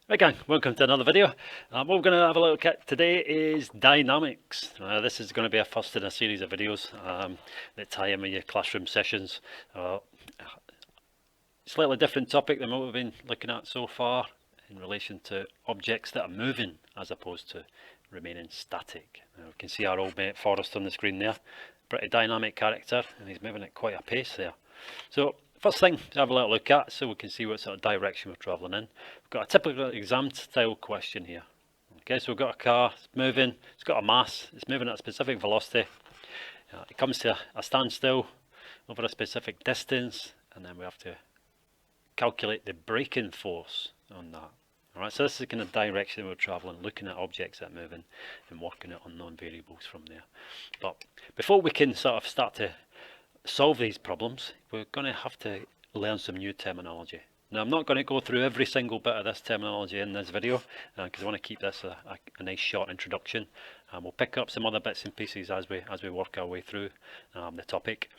Right gang, welcome to another video. What we're going to have a look at today is dynamics. This is going to be a first in a series of videos that tie in with your classroom sessions. Slightly different topic than what we've been looking at so far in relation to objects that are moving as opposed to remaining static. We can see our old mate Forrest on the screen there. Pretty dynamic character, and he's moving at quite a pace there. So first thing to have a little look at, so we can see what sort of direction we're travelling in. We've got a typical exam style question here. Okay, so we've got a car, it's moving, it's got a mass, it's moving at a specific velocity. It comes to a standstill over a specific distance, and then we have to calculate the braking force on that. Alright, so this is the kind of direction we're travelling, looking at objects that are moving and working out unknown variables from there. But before we can sort of start to solve these problems, we're going to have to learn some new terminology. Now, I'm not going to go through every single bit of this terminology in this video because I want to keep this a nice short introduction. We'll pick up some other bits and pieces as we work our way through the topic.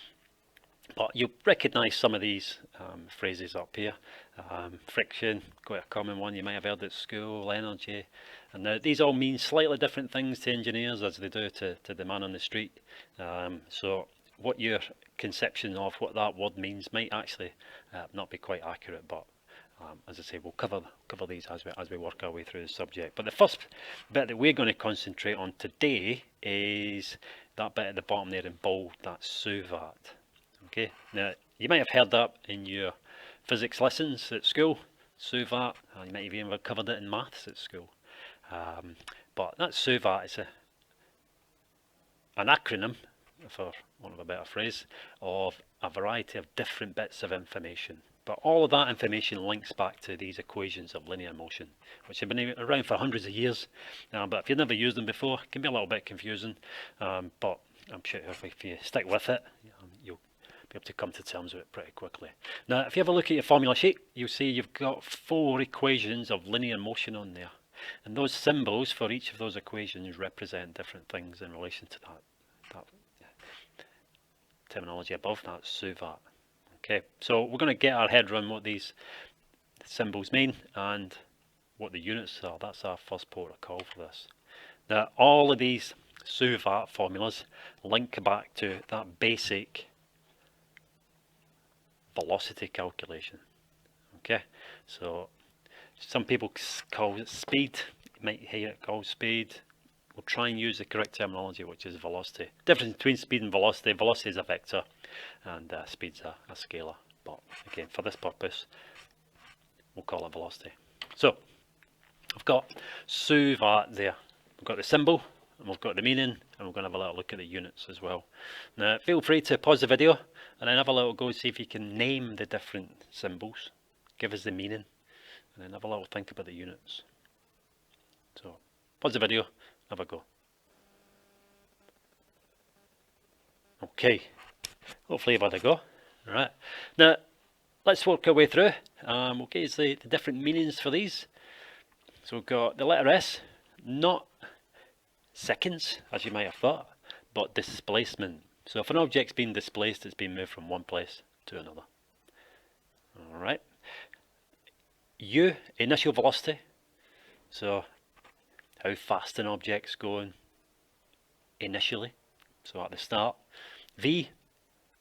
But you'll recognise some of these phrases up here. Friction, quite a common one you might have heard at school, energy. And now these all mean slightly different things to engineers as they do to the man on the street. So what your conception of what that word means might actually not be quite accurate, but as I say, we'll cover these as we work our way through the subject. But the first bit that we're going to concentrate on today is that bit at the bottom there in bold, that's SUVAT. Okay, now you might have heard that in your physics lessons at school, SUVAT, you might have even covered it in maths at school. But that SUVAT is an acronym, for want of a better phrase, of a variety of different bits of information. But all of that information links back to these equations of linear motion, which have been around for hundreds of years. But if you've never used them before, it can be a little bit confusing. But I'm sure if you stick with it, you'll be able to come to terms with it pretty quickly. Now, if you have a look at your formula sheet, you'll see you've got 4 equations of linear motion on there. And those symbols for each of those equations represent different things in relation to that terminology above, that SUVAT. Okay, so we're going to get our head around what these symbols mean and what the units are. That's our first port of call for this. Now, all of these SUVAT formulas link back to that basic velocity calculation. Okay, so some people call it speed, you might hear it called speed. We'll try and use the correct terminology, which is velocity. Difference between speed and velocity: velocity is a vector and speed's a scalar, but again, for this purpose we'll call it velocity. So I've got SUVAT there, we've got the symbol and we've got the meaning, and we're going to have a little look at the units as well. Now feel free to pause the video and then have a little go and see if you can name the different symbols, give us the meaning, and then have a little think about the units. So pause the video, have a go. Okay, hopefully you've had a go. Alright, now let's work our way through. Okay, it's the different meanings for these. So we've got the letter S, not seconds as you might have thought, but displacement. So if an object's been displaced, it's been moved from one place to another. Alright, U, initial velocity. So how fast an object's going initially, so at the start. V,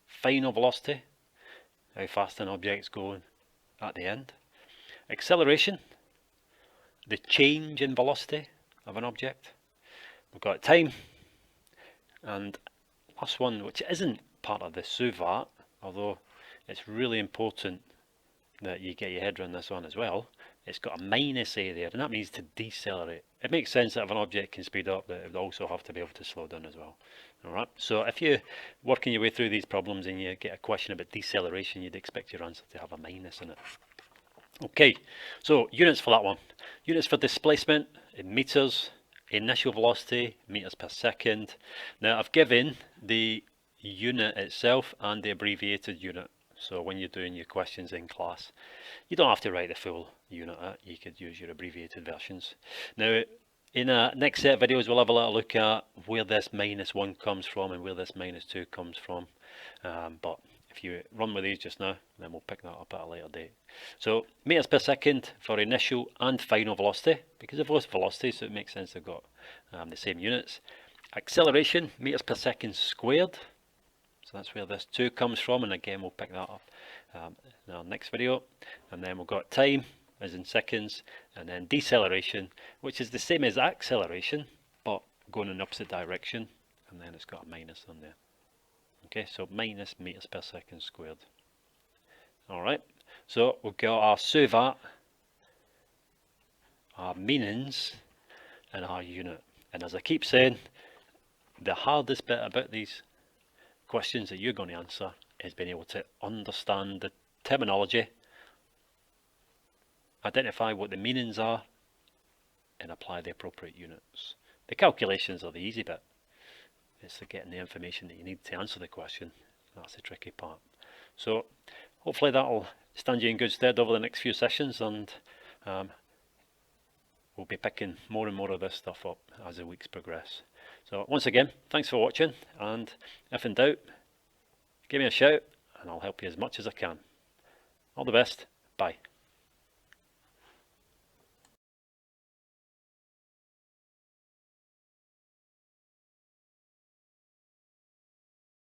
final velocity, how fast an object's going at the end. Acceleration, the change in velocity of an object. We've got time, and last one, which isn't part of the SUVAT, although it's really important that you get your head around this one as well. It's got a minus A there, and that means to decelerate. It makes sense that if an object can speed up, that it would also have to be able to slow down as well. Alright, so if you're working your way through these problems and you get a question about deceleration, you'd expect your answer to have a minus in it. Okay, so units for that one. Units for displacement in meters, initial velocity, meters per second. Now I've given the unit itself and the abbreviated unit. So when you're doing your questions in class, you don't have to write the full unit out, you could use your abbreviated versions. Now in our next set of videos we'll have a little look at where this -1 comes from and where this -2 comes from. But if you run with these just now, then we'll pick that up at a later date. So meters per second for initial and final velocity, because they're both velocities, so it makes sense they've got the same units. Acceleration, meters per second squared, so that's where this 2 comes from, and again we'll pick that up in our next video. And then we've got time, as in seconds, and then deceleration, which is the same as acceleration, but going in the opposite direction, and then it's got a minus on there. Okay, so minus meters per second squared. Alright, so we've got our SUVAT, our meanings, and our unit. And as I keep saying, the hardest bit about these questions that you're going to answer is being able to understand the terminology, identify what the meanings are, and apply the appropriate units. The calculations are the easy bit. It's the getting the information that you need to answer the question. That's the tricky part. So hopefully that'll stand you in good stead over the next few sessions, and we'll be picking more and more of this stuff up as the weeks progress. So once again, thanks for watching, and if in doubt, give me a shout and I'll help you as much as I can. All the best. Bye.